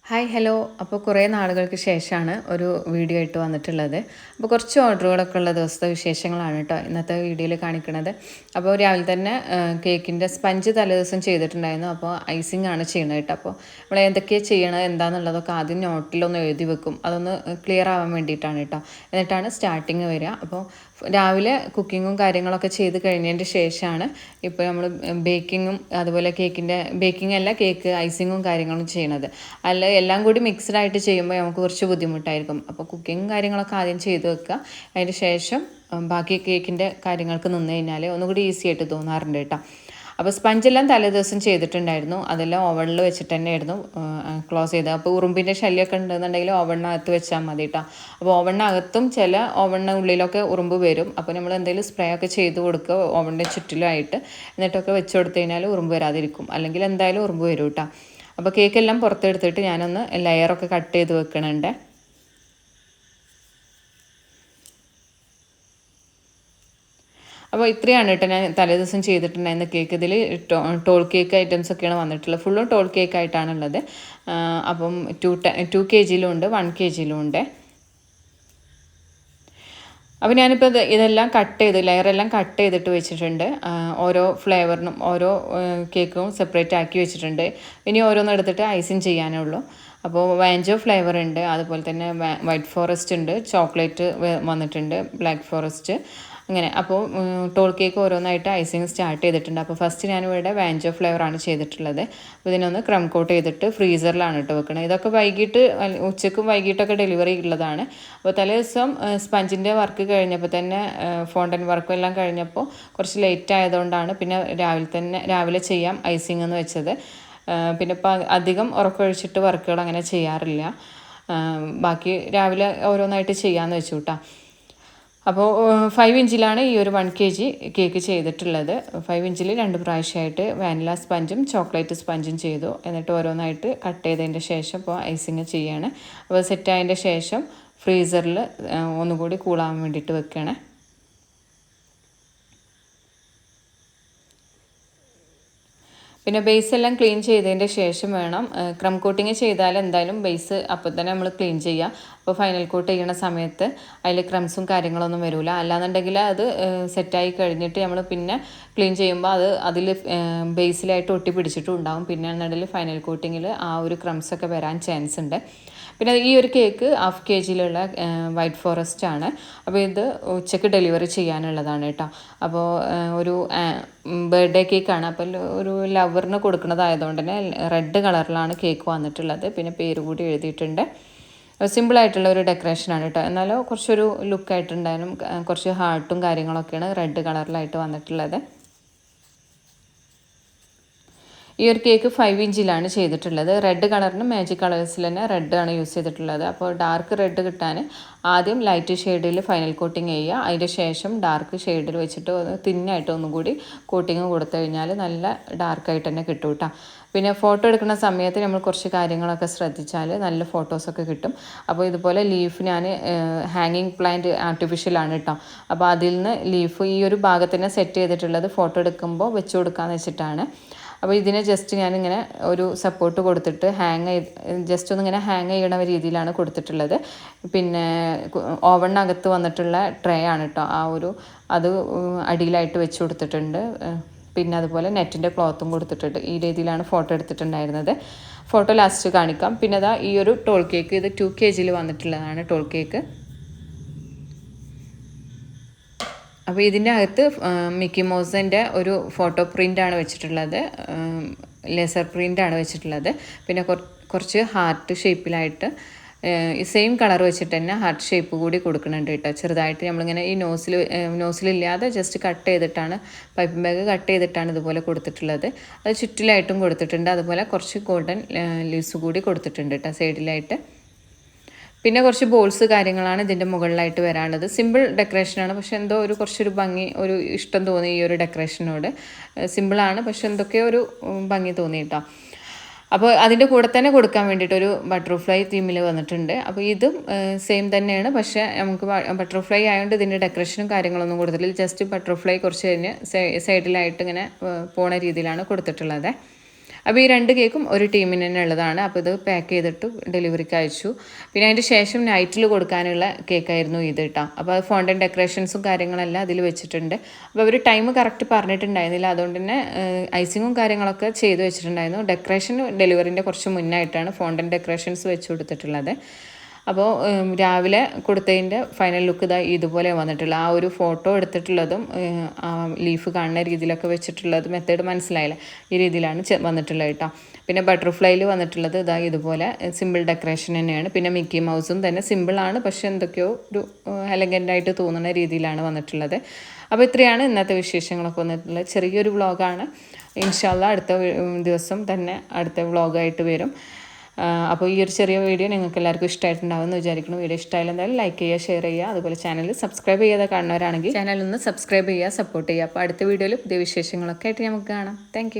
Hi hello. അപ്പോൾ കുറേ നാളുകൾക്ക് ശേഷമാണ് ഒരു വീഡിയോ ആയിട്ട് വന്നിട്ടുള്ളത്. അപ്പോൾ കുറച്ച് ഓർഡറുകളൊക്കെ ഉള്ള ദിവസത്തെ വിശേഷങ്ങളാണ് കേട്ടോ ഇന്നത്തെ വീഡിയോയിൽ കാണിക്കുന്നത്. അപ്പോൾ രാവിലെ തന്നെ കേക്കിൻ്റെ സ്പഞ്ച് തലേദിവസം ചെയ്തിട്ടുണ്ടായിരുന്നു. അപ്പോൾ ഐസിങ് ആണ് ചെയ്യുന്നത് കേട്ടോ. അപ്പോൾ നമ്മൾ എന്തൊക്കെയാണ് ചെയ്യണത് എന്താണെന്നുള്ളതൊക്കെ ആദ്യം നോട്ടിലൊന്ന് എഴുതി വെക്കും. അതൊന്ന് ക്ലിയർ ആവാൻ വേണ്ടിയിട്ടാണ് കേട്ടോ. എന്നിട്ടാണ് സ്റ്റാർട്ടിങ് വരിക. അപ്പോൾ രാവിലെ കുക്കിങ്ങും കാര്യങ്ങളൊക്കെ ചെയ്ത് കഴിഞ്ഞതിൻ്റെ ശേഷമാണ് ഇപ്പോൾ നമ്മൾ ബേക്കിങ്ങും അതുപോലെ ബേക്കിംഗ് അല്ല കേക്ക് ഐസിങ്ങും കാര്യങ്ങളും ചെയ്യണത്. അല്ല എല്ലാം കൂടി മിക്സ്ഡ് ആയിട്ട് ചെയ്യുമ്പോൾ നമുക്ക് കുറച്ച് ബുദ്ധിമുട്ടായിരിക്കും. അപ്പോൾ കുക്കിങ്ങും കാര്യങ്ങളൊക്കെ ആദ്യം ചെയ്ത് വെക്കുക. അതിന് ശേഷം ബാക്കി കേക്കിൻ്റെ കാര്യങ്ങൾക്ക് നിന്ന് കഴിഞ്ഞാൽ ഒന്നുകൂടി ഈസി ആയിട്ട് തോന്നാറുണ്ട് കേട്ടോ. അപ്പോൾ സ്പഞ്ചെല്ലാം തലേദിവസം ചെയ്തിട്ടുണ്ടായിരുന്നു. അതെല്ലാം ഓവണിൽ വെച്ചിട്ട് തന്നെയായിരുന്നു ക്ലോസ് ചെയ്തത്. അപ്പോൾ ഉറുമ്പിൻ്റെ ശല്യമൊക്കെ ഉണ്ടെന്നുണ്ടെങ്കിൽ ഓവണിനകത്ത് വെച്ചാൽ മതി കേട്ടോ. അപ്പോൾ ഓവണിനകത്തും ചില ഓവണിനുള്ളിലൊക്കെ ഉറുമ്പ് വരും. അപ്പോൾ നമ്മൾ എന്തെങ്കിലും സ്പ്രേ ഒക്കെ ചെയ്ത് കൊടുക്കുക ഓവണിൻ്റെ ചുറ്റിലുമായിട്ട്. എന്നിട്ടൊക്കെ വെച്ച് കൊടുത്തു കഴിഞ്ഞാൽ ഉറുമ്പ് വരാതിരിക്കും. അല്ലെങ്കിൽ എന്തായാലും ഉറുമ്പ് വരും കേട്ടോ. അപ്പോൾ കേക്കെല്ലാം പുറത്തെടുത്തിട്ട് ഞാനൊന്ന് ലെയറൊക്കെ കട്ട് ചെയ്ത് വെക്കണുണ്ട്. അപ്പോൾ ഇത്രയാണ് കേട്ടോ ഞാൻ തലേദിവസം ചെയ്തിട്ടുണ്ടായിരുന്ന കേക്ക്. ഇതിൽ ടോൾ കേക്ക് ഐറ്റംസ് ഒക്കെയാണ് വന്നിട്ടുള്ളത്. ഫുള്ളും ടോൾ കേക്ക് ആയിട്ടാണുള്ളത്. അപ്പം 2 kg ഉണ്ട്, 1 kg ഉണ്ട്. അപ്പോൾ ഞാനിപ്പോൾ ഇതെല്ലാം ലെയറെല്ലാം കട്ട് ചെയ്തിട്ട് വെച്ചിട്ടുണ്ട്. ഓരോ ഫ്ലേവറിനും ഓരോ കേക്കും സെപ്പറേറ്റ് ആക്കി വെച്ചിട്ടുണ്ട്. ഇനി ഓരോന്നും എടുത്തിട്ട് ഐസിങ് ചെയ്യാനേ ഉള്ളൂ. അപ്പോൾ വാഞ്ചോ ഫ്ലേവർ ഉണ്ട്, അതുപോലെ തന്നെ വൈറ്റ് ഫോറസ്റ്റ് ഉണ്ട്, ചോക്ലേറ്റ് വന്നിട്ടുണ്ട്, ബ്ലാക്ക് ഫോറസ്റ്റ്, അങ്ങനെ. അപ്പോൾ ടോൾ കേക്ക് ഓരോന്നായിട്ട് ഐസിങ് സ്റ്റാർട്ട് ചെയ്തിട്ടുണ്ട്. അപ്പോൾ ഫസ്റ്റ് ഞാനിവിടെ വാഞ്ചോ ഫ്ലേവറാണ് ചെയ്തിട്ടുള്ളത്. അപ്പോൾ ഇതിനൊന്ന് ക്രം കോട്ട് ചെയ്തിട്ട് ഫ്രീസറിലാണ് ഇട്ട് വെക്കുന്നത്. ഇതൊക്കെ ഉച്ചയ്ക്കും വൈകിട്ടൊക്കെ ഡെലിവറി ഉള്ളതാണ്. അപ്പോൾ തലേ ദിവസം സ്പഞ്ചിൻ്റെ വർക്ക് കഴിഞ്ഞപ്പോൾ തന്നെ ഫോണ്ടൻ വർക്കും എല്ലാം കഴിഞ്ഞപ്പോൾ കുറച്ച് ലേറ്റ് ആയതുകൊണ്ടാണ് പിന്നെ രാവിലെ ചെയ്യാം ഐസിങ് എന്ന് വെച്ചത്. പിന്നെ ഇപ്പം അധികം ഉറക്കമൊഴിച്ചിട്ട് വർക്കുകൾ അങ്ങനെ ചെയ്യാറില്ല. ബാക്കി രാവിലെ ഓരോന്നായിട്ട് ചെയ്യാമെന്ന് വെച്ചു കേട്ടോ. അപ്പോൾ 5 ഇഞ്ചിലാണ് ഈ ഒരു 1 kg കേക്ക് ചെയ്തിട്ടുള്ളത്. 5 ഇഞ്ചിൽ 2 പ്രാവശ്യമായിട്ട് വാനില സ്പഞ്ചും ചോക്ലേറ്റ് സ്പഞ്ചും ചെയ്തു. എന്നിട്ട് ഓരോന്നായിട്ട് കട്ട് ചെയ്തതിൻ്റെ ശേഷം ഇപ്പോൾ ഐസിങ് ചെയ്യാണ്. അപ്പോൾ സെറ്റായതിൻ്റെ ശേഷം ഫ്രീസറിൽ ഒന്നുകൂടി കൂളാൻ വേണ്ടിയിട്ട് വെക്കുകയാണ്. പിന്നെ ബേസ് എല്ലാം ക്ലീൻ ചെയ്തതിൻ്റെ ശേഷം വേണം. ക്രം കോട്ടിങ് ചെയ്താൽ എന്തായാലും ബേസ് അപ്പോൾ തന്നെ നമ്മൾ ക്ലീൻ ചെയ്യുക. അപ്പോൾ ഫൈനൽ കോട്ട് ചെയ്യുന്ന സമയത്ത് അതിൽ ക്രംസും കാര്യങ്ങളൊന്നും വരില്ല. അല്ലാന്നുണ്ടെങ്കിൽ അത് സെറ്റായി കഴിഞ്ഞിട്ട് നമ്മൾ പിന്നെ ക്ലീൻ ചെയ്യുമ്പോൾ അതിൽ ബേസിലായിട്ട് ഒട്ടി പിടിച്ചിട്ടും ഉണ്ടാകും. പിന്നെ എന്നുണ്ടെങ്കിൽ ഫൈനൽ കോട്ടിങ്ങിൽ ആ ഒരു ക്രംസൊക്കെ വരാൻ ചാൻസ് ഉണ്ട്. പിന്നെ ഈ ഒരു കേക്ക് 1/2 kg വൈറ്റ് ഫോറസ്റ്റ് ആണ്. അപ്പോൾ ഇത് ഉച്ചയ്ക്ക് ഡെലിവറി ചെയ്യാനുള്ളതാണ് കേട്ടോ. അപ്പോൾ ഒരു ബർത്ത്ഡേ കേക്കാണ്. അപ്പോൾ ഒരു ലവറിന് കൊടുക്കുന്നതായതുകൊണ്ട് തന്നെ റെഡ് കളറിലാണ് കേക്ക് വന്നിട്ടുള്ളത്. പിന്നെ പേര് കൂടി എഴുതിയിട്ടുണ്ട്. സിമ്പിളായിട്ടുള്ള ഒരു ഡെക്കറേഷനാണ് കേട്ടോ. എന്നാലും കുറച്ചൊരു ലുക്കായിട്ടുണ്ടായിരുന്നു. കുറച്ച് ഹാർട്ടും കാര്യങ്ങളൊക്കെയാണ് റെഡ് കളറിലായിട്ട് വന്നിട്ടുള്ളത്. ഈ ഒരു കേക്ക് 5 ഇഞ്ചിലാണ് ചെയ്തിട്ടുള്ളത്. റെഡ് കളറിന് മാജിക് കളേഴ്സിൽ തന്നെ റെഡ് ആണ് യൂസ് ചെയ്തിട്ടുള്ളത്. അപ്പോൾ ഡാർക്ക് റെഡ് കിട്ടാൻ ആദ്യം ലൈറ്റ് ഷെയ്ഡിൽ ഫൈനൽ കോട്ടിങ് ചെയ്യുക. അതിൻ്റെ ശേഷം ഡാർക്ക് ഷെയ്ഡിൽ വെച്ചിട്ട് തിന്നായിട്ട് ഒന്നും കൂടി കോട്ടിങ് കൊടുത്തു കഴിഞ്ഞാൽ നല്ല ഡാർക്കായിട്ട് തന്നെ കിട്ടും കേട്ടോ. പിന്നെ ഫോട്ടോ എടുക്കുന്ന സമയത്ത് നമ്മൾ കുറച്ച് കാര്യങ്ങളൊക്കെ ശ്രദ്ധിച്ചാൽ നല്ല ഫോട്ടോസൊക്കെ കിട്ടും. അപ്പോൾ ഇതുപോലെ ലീഫ് ഞാൻ ഹാങ്ങിങ് പ്ലാന്റ് ആർട്ടിഫിഷ്യലാണ് കേട്ടോ. അപ്പോൾ അതിൽ നിന്ന് ലീഫ് ഈ ഒരു ഭാഗത്തിന് സെറ്റ് ചെയ്തിട്ടുള്ളത് ഫോട്ടോ എടുക്കുമ്പോൾ വെച്ച് കൊടുക്കാമെന്ന് വെച്ചിട്ടാണ്. അപ്പോൾ ഇതിനെ ജസ്റ്റ് ഞാനിങ്ങനെ ഒരു സപ്പോർട്ട് കൊടുത്തിട്ട് ജസ്റ്റ് ഒന്നിങ്ങനെ ഹാങ് ചെയ്യണ രീതിയിലാണ് കൊടുത്തിട്ടുള്ളത്. പിന്നെ ഓവണിനകത്ത് വന്നിട്ടുള്ള ട്രേ ആണ് കേട്ടോ. അത് അടിയിലായിട്ട് വെച്ച് കൊടുത്തിട്ടുണ്ട്. പിന്നെ അതുപോലെ നെറ്റിൻ്റെ ക്ലോത്തും കൊടുത്തിട്ടുണ്ട്. ഈ രീതിയിലാണ് ഫോട്ടോ എടുത്തിട്ടുണ്ടായിരുന്നത്. ഫോട്ടോ ലാസ്റ്റ് കാണിക്കാം. പിന്നെ ഈ ഒരു ടോൾ കേക്ക്, ഇത് 2 kg വന്നിട്ടുള്ളതാണ് ടോൾ കേക്ക്. അപ്പോൾ ഇതിൻ്റെ അകത്ത് മിക്കി മൗസിൻ്റെ ഒരു ഫോട്ടോ പ്രിൻ്റാണ് വെച്ചിട്ടുള്ളത്. ലേസർ പ്രിൻ്റാണ് വെച്ചിട്ടുള്ളത്. പിന്നെ കുറച്ച് ഹാർട്ട് ഷേപ്പിലായിട്ട് സെയിം കളർ വെച്ചിട്ട് തന്നെ ഹാർട്ട് ഷേപ്പ് കൂടി കൊടുക്കുന്നുണ്ട് കേട്ടോ. ചെറുതായിട്ട് നമ്മളിങ്ങനെ ഈ നോസിലില്ലാതെ ജസ്റ്റ് കട്ട് ചെയ്തിട്ടാണ്, പൈപ്പിംഗ് ബാഗ് കട്ട് ചെയ്തിട്ടാണ് ഇതുപോലെ കൊടുത്തിട്ടുള്ളത്. അത് ചുറ്റിലായിട്ടും കൊടുത്തിട്ടുണ്ട്. അതുപോലെ കുറച്ച് ഗോൾഡൻ ലീവ്സ് കൂടി കൊടുത്തിട്ടുണ്ട് കേട്ടോ സൈഡിലായിട്ട്. പിന്നെ കുറച്ച് ബോൾസ് കാര്യങ്ങളാണ് ഇതിൻ്റെ മുകളിലായിട്ട് വരാനുള്ളത്. സിമ്പിൾ ഡെക്കറേഷനാണ്, പക്ഷെ എന്തോ കുറച്ചൊരു ഭംഗി, ഒരു ഇഷ്ടം തോന്നി ഈ ഒരു ഡെക്കറേഷനോട്. സിമ്പിളാണ്, പക്ഷെ എന്തൊക്കെയോ ഒരു ഭംഗി തോന്നി കേട്ടോ. അപ്പോൾ അതിൻ്റെ കൂടെ തന്നെ കൊടുക്കാൻ വേണ്ടിയിട്ടൊരു ബട്ടർഫ്ലൈ തീമിൽ വന്നിട്ടുണ്ട്. അപ്പോൾ ഇതും സെയിം തന്നെയാണ്, പക്ഷേ നമുക്ക് ബട്ടർഫ്ലൈ ആയതുകൊണ്ട് ഇതിൻ്റെ ഡെക്കറേഷനും കാര്യങ്ങളൊന്നും കൊടുത്തിട്ടില്ല. ജസ്റ്റ് ബട്ടർഫ്ലൈ കുറച്ച് കഴിഞ്ഞ് സൈഡിലായിട്ട് ഇങ്ങനെ പോണ രീതിയിലാണ് കൊടുത്തിട്ടുള്ളത്. അപ്പോൾ ഈ 2 കേക്കും ഒരു ടീമിന് തന്നെ ഉള്ളതാണ്. അപ്പോൾ ഇത് പാക്ക് ചെയ്തിട്ട് ഡെലിവറിക്ക് അയച്ചു. പിന്നെ അതിൻ്റെ ശേഷം നൈറ്റിൽ കൊടുക്കാനുള്ള കേക്കായിരുന്നു ഇത് കേട്ടോ. അപ്പോൾ അത് ഫോണ്ടൻ ഡെക്കറേഷൻസും കാര്യങ്ങളെല്ലാം അതിൽ വെച്ചിട്ടുണ്ട്. അപ്പോൾ അവർ ടൈം കറക്റ്റ് പറഞ്ഞിട്ടുണ്ടായിരുന്നില്ല, അതുകൊണ്ട് തന്നെ ഐസിങ്ങും കാര്യങ്ങളൊക്കെ ചെയ്ത് വെച്ചിട്ടുണ്ടായിരുന്നു. ഡെക്കറേഷൻ ഡെലിവറിൻ്റെ കുറച്ച് മുന്നായിട്ടാണ് ഫോണ്ടൻ ഡെക്കറേഷൻസ് വെച്ച് കൊടുത്തിട്ടുള്ളത്. അപ്പോൾ രാവിലെ കൊടുത്തതിൻ്റെ ഫൈനൽ ലുക്ക് ഇതുപോലെ വന്നിട്ടുള്ളത്. ആ ഒരു ഫോട്ടോ എടുത്തിട്ടുള്ളതും ലീഫ് കാണുന്ന രീതിയിലൊക്കെ വെച്ചിട്ടുള്ളത് മെത്തേഡ് മനസ്സിലായില്ല, ഈ രീതിയിലാണ് വന്നിട്ടുള്ളത് കേട്ടോ. പിന്നെ ബട്ടർഫ്ലൈയിൽ വന്നിട്ടുള്ളത് ഇതുപോലെ സിമ്പിൾ ഡെക്കറേഷൻ തന്നെയാണ്. പിന്നെ മിക്കി മൗസും തന്നെ സിമ്പിളാണ്, പക്ഷെ എന്തൊക്കെയോ ഒരു എലഗൻ്റായിട്ട് തോന്നുന്ന രീതിയിലാണ് വന്നിട്ടുള്ളത്. അപ്പോൾ ഇത്രയാണ് ഇന്നത്തെ വിശേഷങ്ങളൊക്കെ വന്നിട്ടുള്ളത്. ചെറിയൊരു വ്ളോഗാണ്. ഇൻഷാ അല്ലാഹ് അടുത്ത ദിവസം തന്നെ അടുത്ത വ്ളോഗായിട്ട് വരും. അപ്പോൾ ഈ ഒരു ചെറിയ വീഡിയോ നിങ്ങൾക്ക് എല്ലാവർക്കും ഇഷ്ടമായിട്ടുണ്ടാവുമെന്ന് വിചാരിക്കുന്നു. വീഡിയോ ഇഷ്ടമായാലും എന്തായാലും ലൈക്ക് ചെയ്യുക, ഷെയർ ചെയ്യുക. അതുപോലെ ചാനൽ സബ്സ്ക്രൈബ് ചെയ്യാതെ കാണുന്നവരാണെങ്കിൽ ചാനലൊന്ന് സബ്സ്ക്രൈബ് ചെയ്യുക, സപ്പോർട്ട് ചെയ്യുക. അപ്പോൾ അടുത്ത വീഡിയോയിൽ പുതിയ വിശേഷങ്ങളൊക്കെ ആയിട്ട് നമുക്ക് കാണാം. താങ്ക്